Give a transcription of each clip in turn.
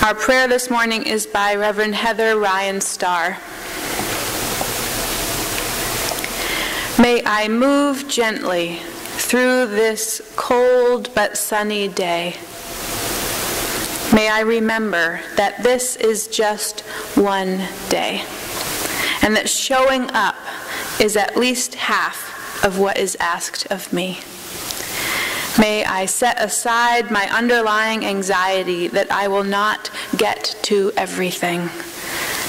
Our prayer this morning is by Reverend Heather Ryan Starr. May I move gently through this cold but sunny day. May I remember that this is just one day, and that showing up is at least half of what is asked of me. May I set aside my underlying anxiety that I will not get to everything,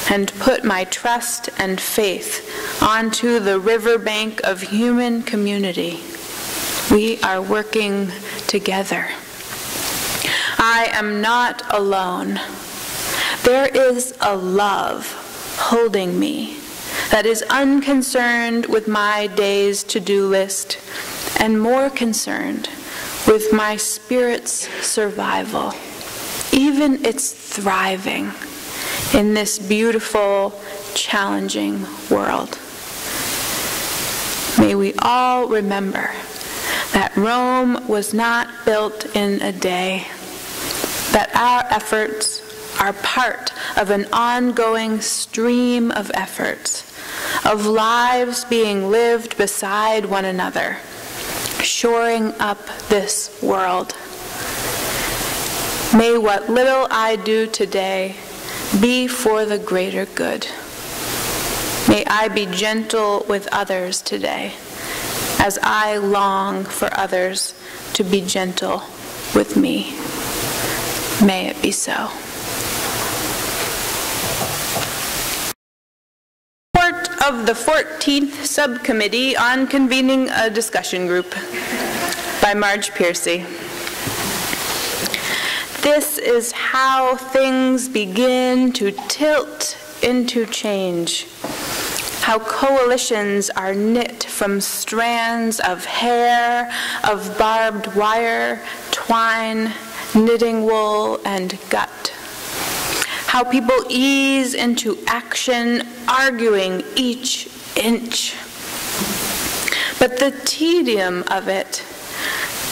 and put my trust and faith onto the riverbank of human community. We are working together. I am not alone. There is a love holding me that is unconcerned with my day's to-do list and more concerned with my spirit's survival, even its thriving in this beautiful, challenging world. May we all remember that Rome was not built in a day, that our efforts are part of an ongoing stream of efforts, of lives being lived beside one another, shoring up this world. May what little I do today be for the greater good. May I be gentle with others today, as I long for others to be gentle with me. May it be so. Of the 14th Subcommittee on Convening a Discussion Group by Marge Piercy. This is how things begin to tilt into change, how coalitions are knit from strands of hair, of barbed wire, twine, knitting wool, and gut. How people ease into action, arguing each inch. But the tedium of it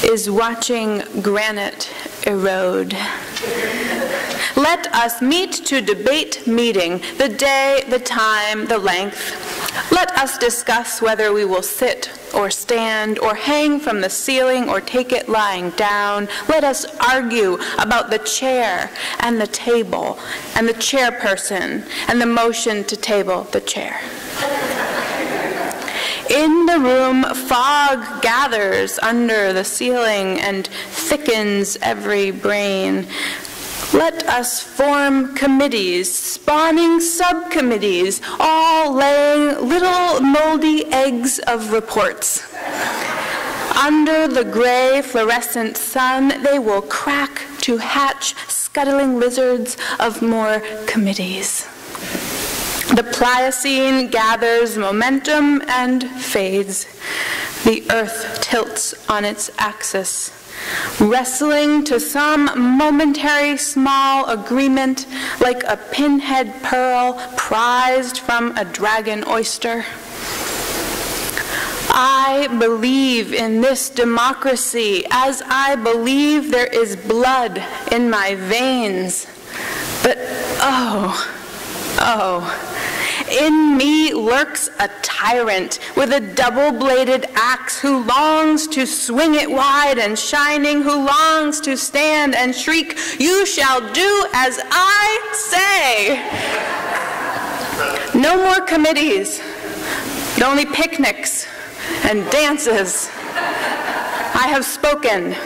is watching granite erode. Let us meet to debate meeting, the day, the time, the length. Let us discuss whether we will sit or stand or hang from the ceiling or take it lying down. Let us argue about the chair and the table and the chairperson and the motion to table the chair. In the room, fog gathers under the ceiling and thickens every brain. Let us form committees, spawning subcommittees, all laying little moldy eggs of reports. Under the gray fluorescent sun, they will crack to hatch scuttling lizards of more committees. The Pliocene gathers momentum and fades. The earth tilts on its axis, wrestling to some momentary small agreement like a pinhead pearl prized from a dragon oyster. I believe in this democracy as I believe there is blood in my veins. But in me lurks a tyrant with a double-bladed axe who longs to swing it wide and shining, who longs to stand and shriek, "You shall do as I say." No more committees, but only picnics and dances. I have spoken,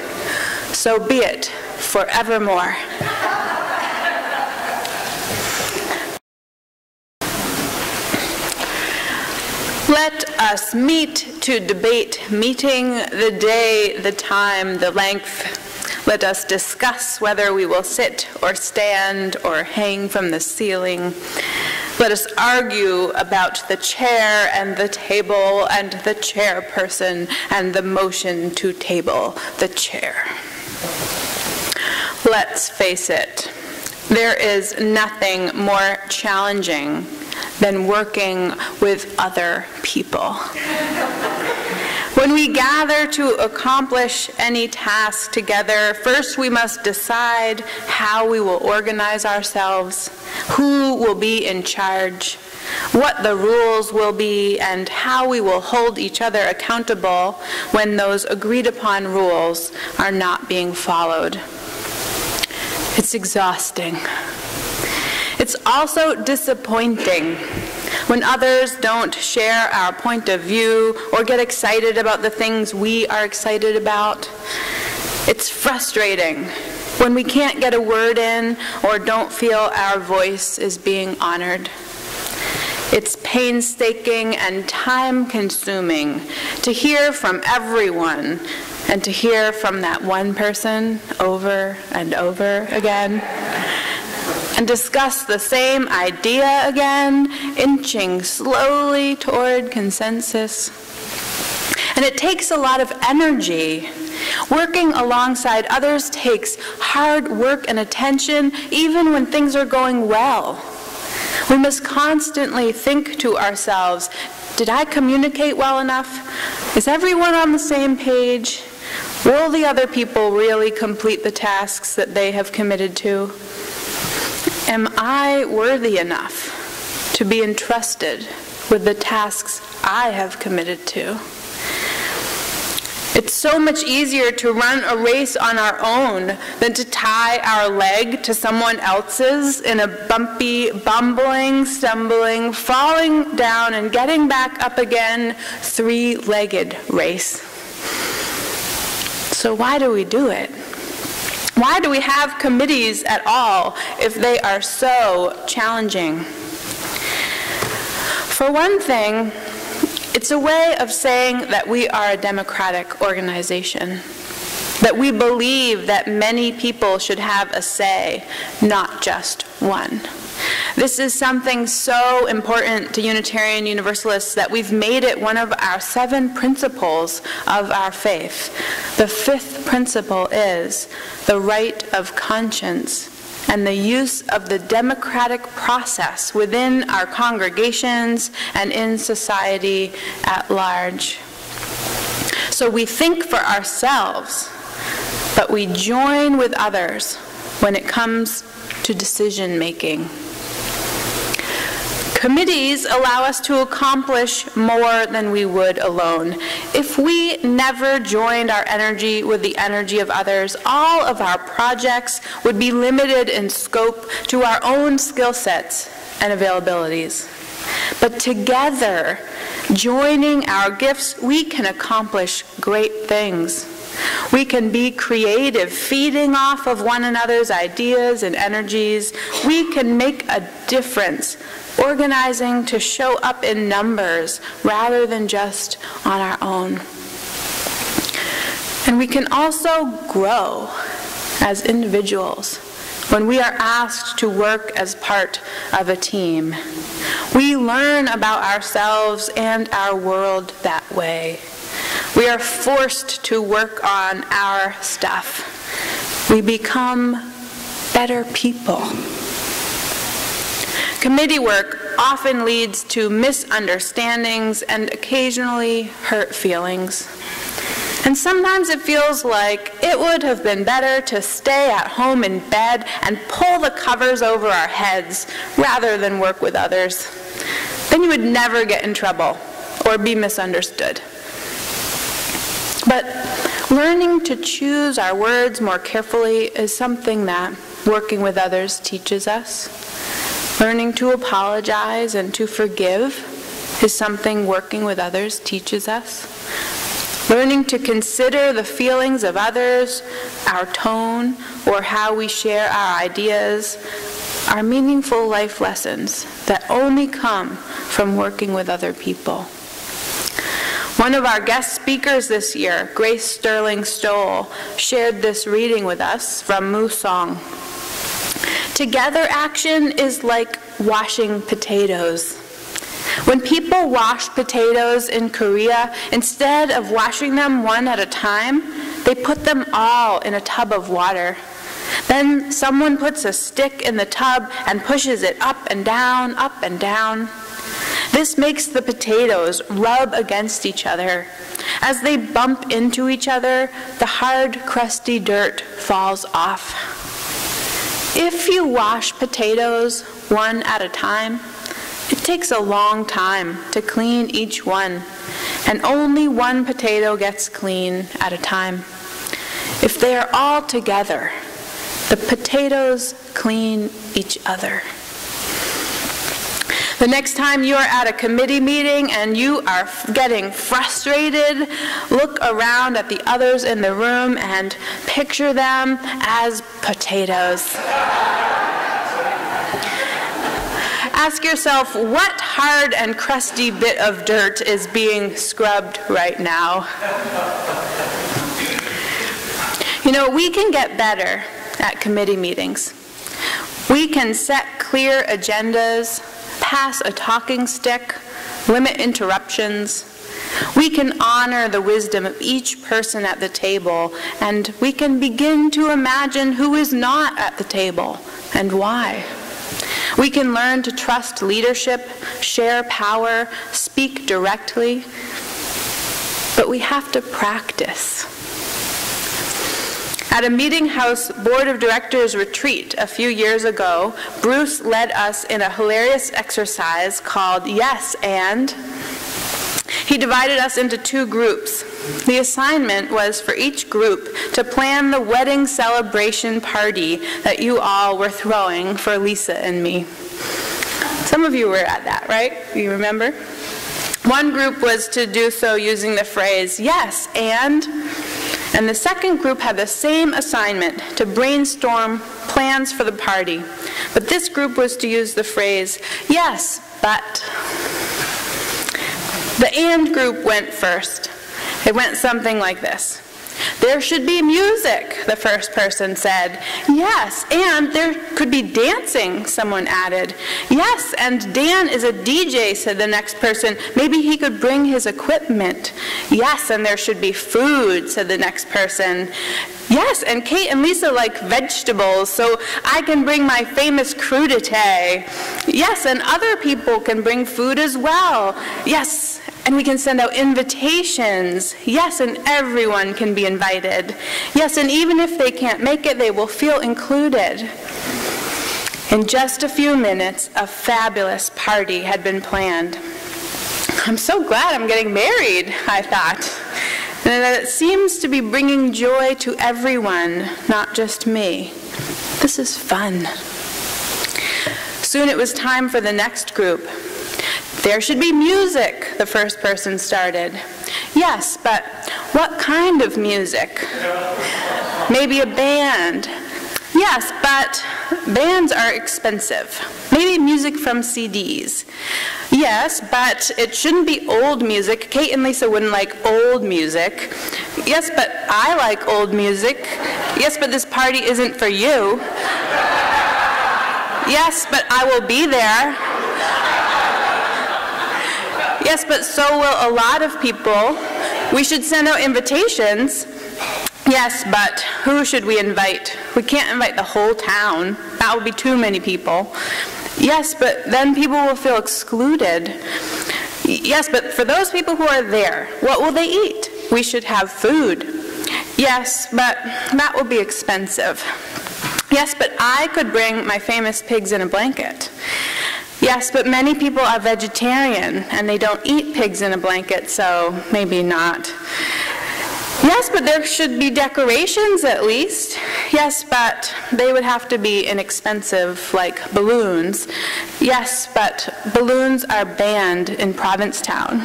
so be it forevermore. Let us meet to debate meeting, the day, the time, the length. Let us discuss whether we will sit or stand or hang from the ceiling. Let us argue about the chair and the table and the chairperson and the motion to table the chair. Let's face it, there is nothing more challenging than working with other people. When we gather to accomplish any task together, first we must decide how we will organize ourselves, who will be in charge, what the rules will be, and how we will hold each other accountable when those agreed-upon rules are not being followed. It's exhausting. It's also disappointing when others don't share our point of view or get excited about the things we are excited about. It's frustrating when we can't get a word in or don't feel our voice is being honored. It's painstaking and time-consuming to hear from everyone and to hear from that one person over and over again, and discuss the same idea again, inching slowly toward consensus. And it takes a lot of energy. Working alongside others takes hard work and attention, even when things are going well. We must constantly think to ourselves, did I communicate well enough? Is everyone on the same page? Will the other people really complete the tasks that they have committed to? Am I worthy enough to be entrusted with the tasks I have committed to? It's so much easier to run a race on our own than to tie our leg to someone else's in a bumpy, bumbling, stumbling, falling down and getting back up again, three-legged race. So why do we do it? Why do we have committees at all if they are so challenging? For one thing, it's a way of saying that we are a democratic organization, that we believe that many people should have a say, not just one. This is something so important to Unitarian Universalists that we've made it one of our 7 principles of our faith. The 5th principle is the right of conscience and the use of the democratic process within our congregations and in society at large. So we think for ourselves, but we join with others when it comes to decision making. Committees allow us to accomplish more than we would alone. If we never joined our energy with the energy of others, all of our projects would be limited in scope to our own skill sets and availabilities. But together, joining our gifts, we can accomplish great things. We can be creative, feeding off of one another's ideas and energies. We can make a difference, organizing to show up in numbers rather than just on our own. And we can also grow as individuals when we are asked to work as part of a team. We learn about ourselves and our world that way. We are forced to work on our stuff. We become better people. Committee work often leads to misunderstandings and occasionally hurt feelings. And sometimes it feels like it would have been better to stay at home in bed and pull the covers over our heads rather than work with others. Then you would never get in trouble or be misunderstood. But learning to choose our words more carefully is something that working with others teaches us. Learning to apologize and to forgive is something working with others teaches us. Learning to consider the feelings of others, our tone, or how we share our ideas are meaningful life lessons that only come from working with other people. One of our guest speakers this year, Grace Sterling Stoll, shared this reading with us from Musong. Together action is like washing potatoes. When people wash potatoes in Korea, instead of washing them one at a time, they put them all in a tub of water. Then someone puts a stick in the tub and pushes it up and down, up and down. This makes the potatoes rub against each other. As they bump into each other, the hard, crusty dirt falls off. If you wash potatoes one at a time, it takes a long time to clean each one, and only one potato gets clean at a time. If they are all together, the potatoes clean each other. The next time you are at a committee meeting and you are getting frustrated, look around at the others in the room and picture them as potatoes. Ask yourself, what hard and crusty bit of dirt is being scrubbed right now? You know, we can get better at committee meetings. We can set clear agendas, pass a talking stick, limit interruptions. We can honor the wisdom of each person at the table, and we can begin to imagine who is not at the table and why. We can learn to trust leadership, share power, speak directly, but we have to practice. At a Meeting House Board of Directors retreat a few years ago, Bruce led us in a hilarious exercise called Yes and. He divided us into 2 groups. The assignment was for each group to plan the wedding celebration party that you all were throwing for Lisa and me. Some of you were at that, right? You remember? One group was to do so using the phrase, yes, and the second group had the same assignment to brainstorm plans for the party. But this group was to use the phrase, yes, but. The and group went first. It went something like this. There should be music, the first person said. Yes, and there could be dancing, someone added. Yes, and Dan is a DJ, said the next person. Maybe he could bring his equipment. Yes, and there should be food, said the next person. Yes, and Kate and Lisa like vegetables, so I can bring my famous crudité. Yes, and other people can bring food as well. Yes, and we can send out invitations. Yes, and everyone can be invited. Yes, and even if they can't make it, they will feel included. In just a few minutes, a fabulous party had been planned. I'm so glad I'm getting married, I thought. And that it seems to be bringing joy to everyone, not just me. This is fun. Soon it was time for the next group. There should be music, the first person started. Yes, but what kind of music? Maybe a band. Yes, but bands are expensive. Maybe music from CDs. Yes, but it shouldn't be old music. Kate and Lisa wouldn't like old music. Yes, but I like old music. Yes, but this party isn't for you. Yes, but I will be there. Yes, but so will a lot of people. We should send out invitations. Yes, but who should we invite? We can't invite the whole town. That would be too many people. Yes, but then people will feel excluded. Yes, but for those people who are there, what will they eat? We should have food. Yes, but that will be expensive. Yes, but I could bring my famous pigs in a blanket. Yes, but many people are vegetarian and they don't eat pigs in a blanket, so maybe not. Yes, but there should be decorations at least. Yes, but they would have to be inexpensive, like balloons. Yes, but balloons are banned in Provincetown.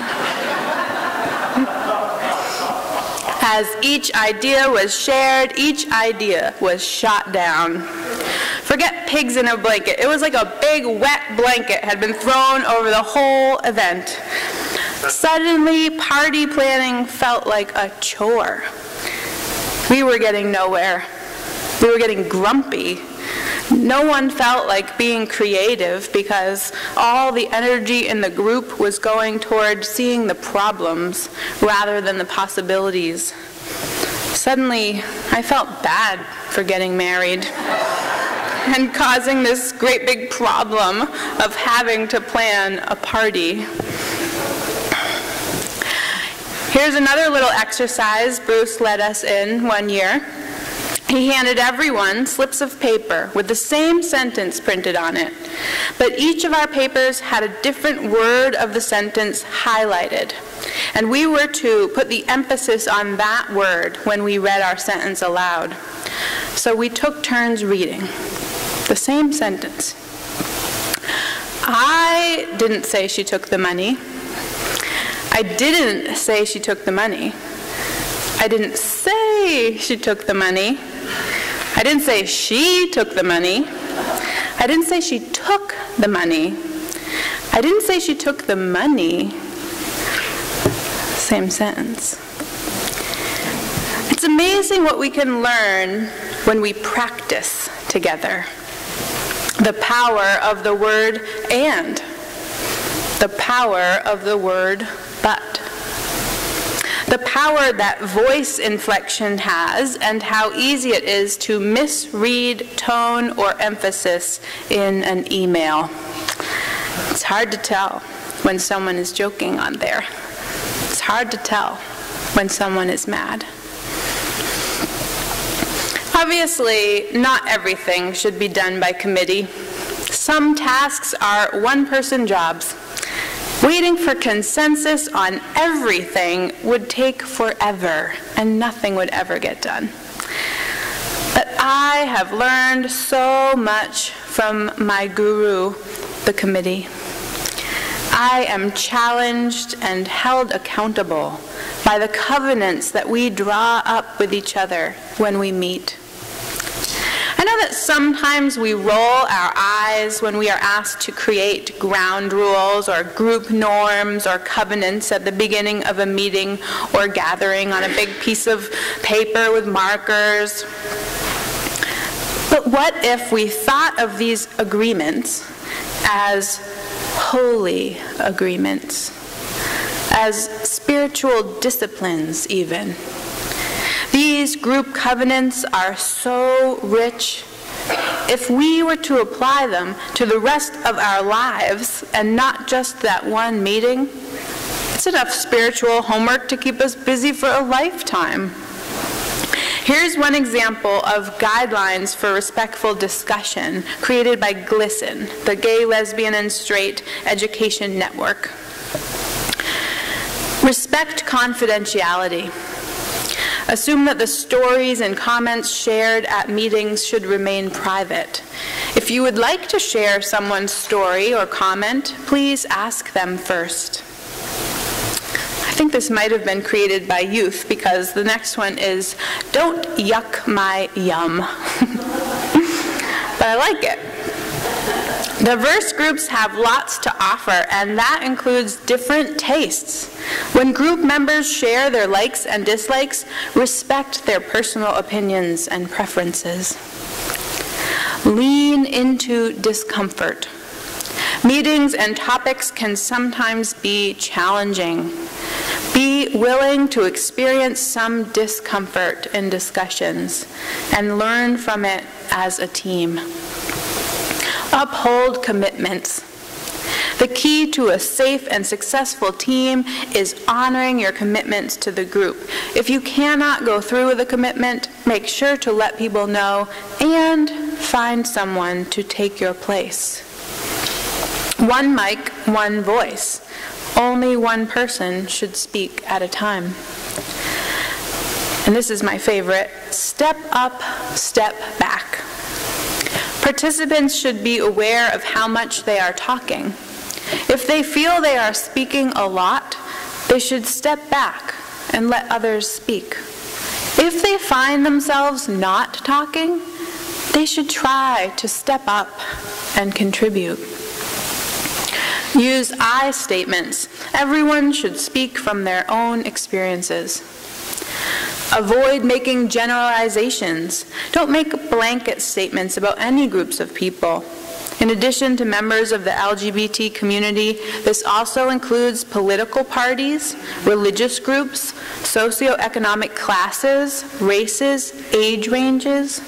As each idea was shared, each idea was shot down. Forget pigs in a blanket. It was like a big wet blanket had been thrown over the whole event. Suddenly, party planning felt like a chore. We were getting nowhere. We were getting grumpy. No one felt like being creative because all the energy in the group was going toward seeing the problems rather than the possibilities. Suddenly, I felt bad for getting married and causing this great big problem of having to plan a party. Here's another little exercise Bruce led us in one year. He handed everyone slips of paper with the same sentence printed on it, but each of our papers had a different word of the sentence highlighted, and we were to put the emphasis on that word when we read our sentence aloud. So we took turns reading the same sentence. I didn't say she took the money. I didn't say she took the money. I didn't say she took the money. I didn't say she took the money. I didn't say she took the money. I didn't say she took the money. Same sentence. It's amazing what we can learn when we practice together. The power of the word and. The power of the word but. The power that voice inflection has, and how easy it is to misread tone or emphasis in an email. It's hard to tell when someone is joking on there. It's hard to tell when someone is mad. Obviously, not everything should be done by committee. Some tasks are one-person jobs. Waiting for consensus on everything would take forever, and nothing would ever get done. But I have learned so much from my guru, the committee. I am challenged and held accountable by the covenants that we draw up with each other when we meet. I know that sometimes we roll our eyes when we are asked to create ground rules or group norms or covenants at the beginning of a meeting or gathering on a big piece of paper with markers. But what if we thought of these agreements as holy agreements, as spiritual disciplines even? These group covenants are so rich. If we were to apply them to the rest of our lives and not just that one meeting, it's enough spiritual homework to keep us busy for a lifetime. Here's one example of guidelines for respectful discussion created by GLSEN, the Gay, Lesbian, and Straight Education Network. Respect confidentiality. Assume that the stories and comments shared at meetings should remain private. If you would like to share someone's story or comment, please ask them first. I think this might have been created by youth because the next one is, don't yuck my yum. But I like it. Diverse groups have lots to offer, and that includes different tastes. When group members share their likes and dislikes, respect their personal opinions and preferences. Lean into discomfort. Meetings and topics can sometimes be challenging. Be willing to experience some discomfort in discussions and learn from it as a team. Uphold commitments. The key to a safe and successful team is honoring your commitments to the group. If you cannot go through with a commitment, make sure to let people know and find someone to take your place. One mic, one voice. Only one person should speak at a time. And this is my favorite. Step up, step back. Participants should be aware of how much they are talking. If they feel they are speaking a lot, they should step back and let others speak. If they find themselves not talking, they should try to step up and contribute. Use I statements. Everyone should speak from their own experiences. Avoid making generalizations. Don't make blanket statements about any groups of people. In addition to members of the LGBT community, this also includes political parties, religious groups, socioeconomic classes, races, age ranges.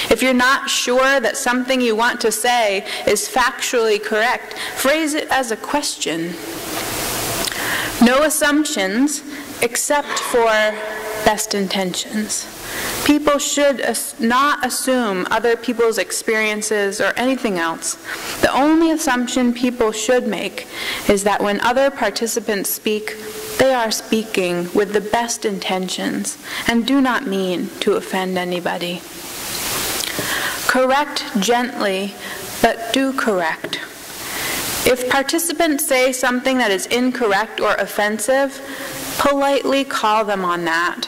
If you're not sure that something you want to say is factually correct, phrase it as a question. No assumptions, except for best intentions. People should not assume other people's experiences or anything else. The only assumption people should make is that when other participants speak, they are speaking with the best intentions and do not mean to offend anybody. Correct gently, but do correct. If participants say something that is incorrect or offensive, politely call them on that.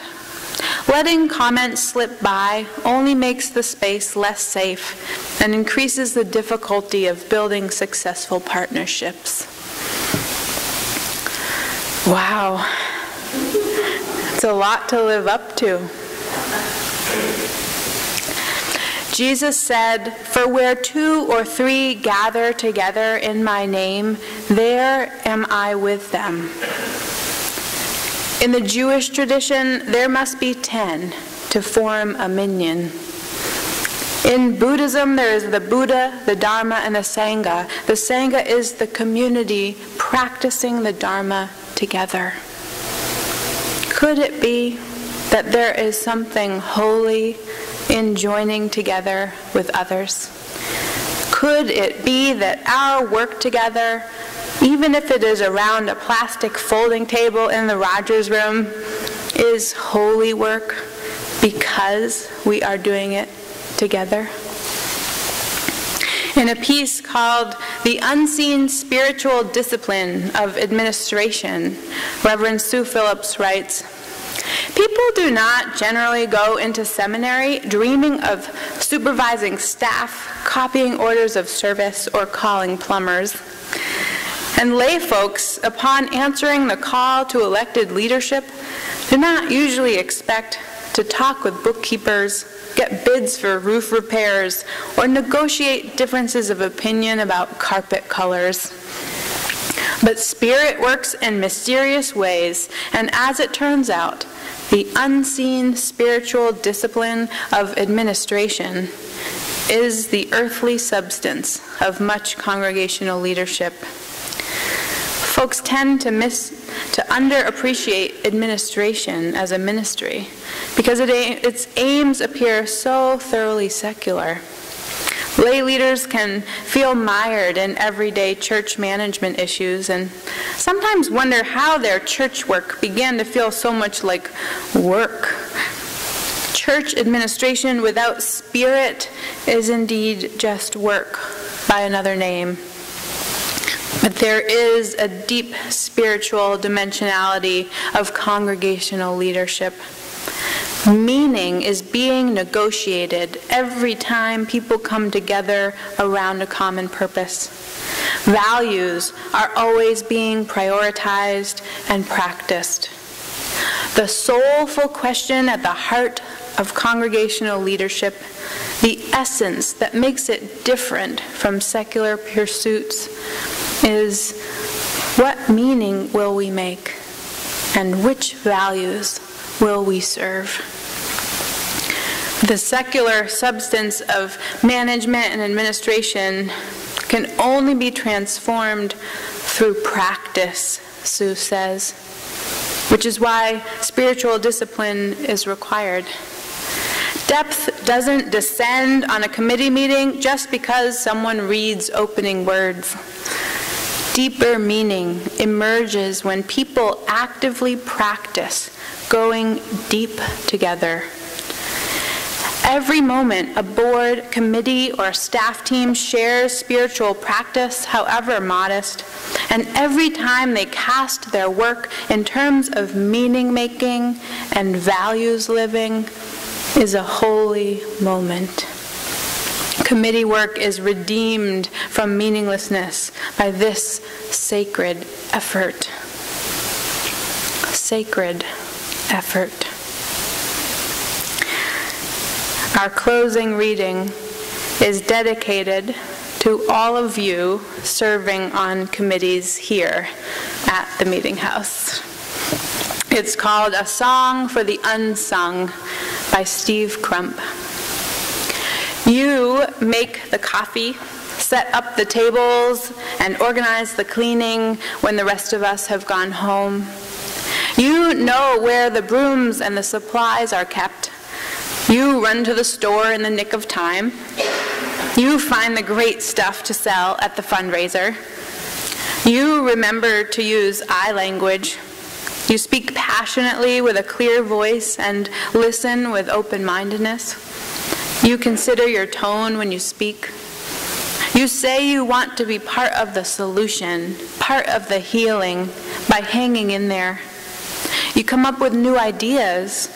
Letting comments slip by only makes the space less safe and increases the difficulty of building successful partnerships. Wow, it's a lot to live up to. Jesus said, "For where 2 or 3 gather together in my name, there am I with them." In the Jewish tradition, there must be 10 to form a minyan. In Buddhism, there is the Buddha, the Dharma, and the Sangha. The Sangha is the community practicing the Dharma together. Could it be that there is something holy in joining together with others? Could it be that our work together, even if it is around a plastic folding table in the Rogers room, is holy work because we are doing it together? In a piece called "The Unseen Spiritual Discipline of Administration," Reverend Sue Phillips writes, "People do not generally go into seminary dreaming of supervising staff, copying orders of service, or calling plumbers. And lay folks, upon answering the call to elected leadership, do not usually expect to talk with bookkeepers, get bids for roof repairs, or negotiate differences of opinion about carpet colors. But Spirit works in mysterious ways, and as it turns out, the unseen spiritual discipline of administration is the earthly substance of much congregational leadership." Folks tend to underappreciate administration as a ministry because its aims appear so thoroughly secular. Lay leaders can feel mired in everyday church management issues and sometimes wonder how their church work began to feel so much like work. Church administration without spirit is indeed just work by another name. But there is a deep spiritual dimensionality of congregational leadership. Meaning is being negotiated every time people come together around a common purpose. Values are always being prioritized and practiced. The soulful question at the heart of congregational leadership, the essence that makes it different from secular pursuits, is what meaning will we make and which values will we serve? The secular substance of management and administration can only be transformed through practice, Sue says, which is why spiritual discipline is required. Depth doesn't descend on a committee meeting just because someone reads opening words. Deeper meaning emerges when people actively practice going deep together. Every moment a board, committee, or staff team shares spiritual practice, however modest, and every time they cast their work in terms of meaning-making and values living, is a holy moment. Committee work is redeemed from meaninglessness by this sacred effort. Sacred effort. Our closing reading is dedicated to all of you serving on committees here at the Meeting House. It's called A Song for the Unsung by Steve Crump. You make the coffee, set up the tables, and organize the cleaning when the rest of us have gone home. You know where the brooms and the supplies are kept. You run to the store in the nick of time. You find the great stuff to sell at the fundraiser. You remember to use I language. You speak passionately with a clear voice and listen with open-mindedness. You consider your tone when you speak. You say you want to be part of the solution, part of the healing, by hanging in there. You come up with new ideas.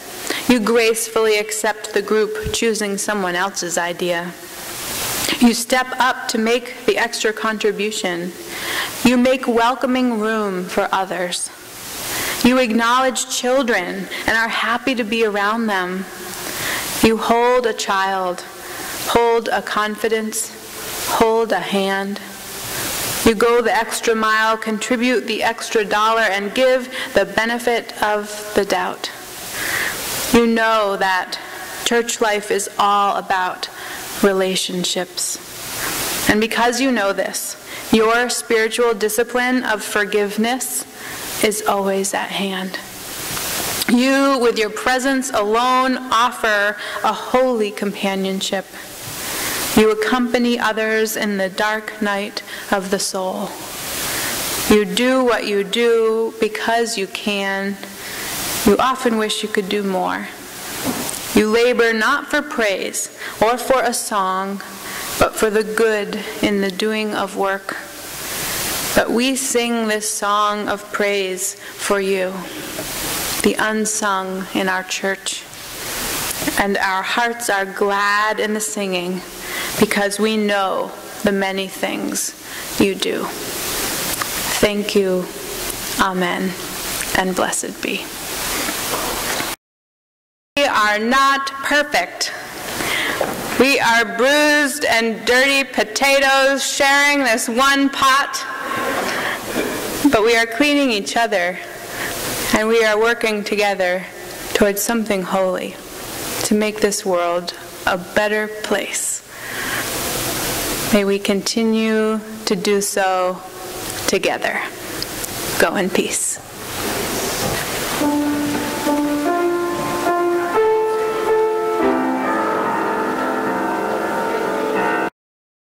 You gracefully accept the group choosing someone else's idea. You step up to make the extra contribution. You make welcoming room for others. You acknowledge children and are happy to be around them. You hold a child, hold a confidence, hold a hand. You go the extra mile, contribute the extra dollar, and give the benefit of the doubt. You know that church life is all about relationships. And because you know this, your spiritual discipline of forgiveness is always at hand. You, with your presence alone, offer a holy companionship. You accompany others in the dark night of the soul. You do what you do because you can. You often wish you could do more. You labor not for praise or for a song, but for the good in the doing of work. But we sing this song of praise for you, the unsung in our church. And our hearts are glad in the singing because we know the many things you do. Thank you. Amen. And blessed be. We are not perfect. We are bruised and dirty potatoes sharing this one pot. But we are cleaning each other, and we are working together towards something holy to make this world a better place. May we continue to do so together. Go in peace.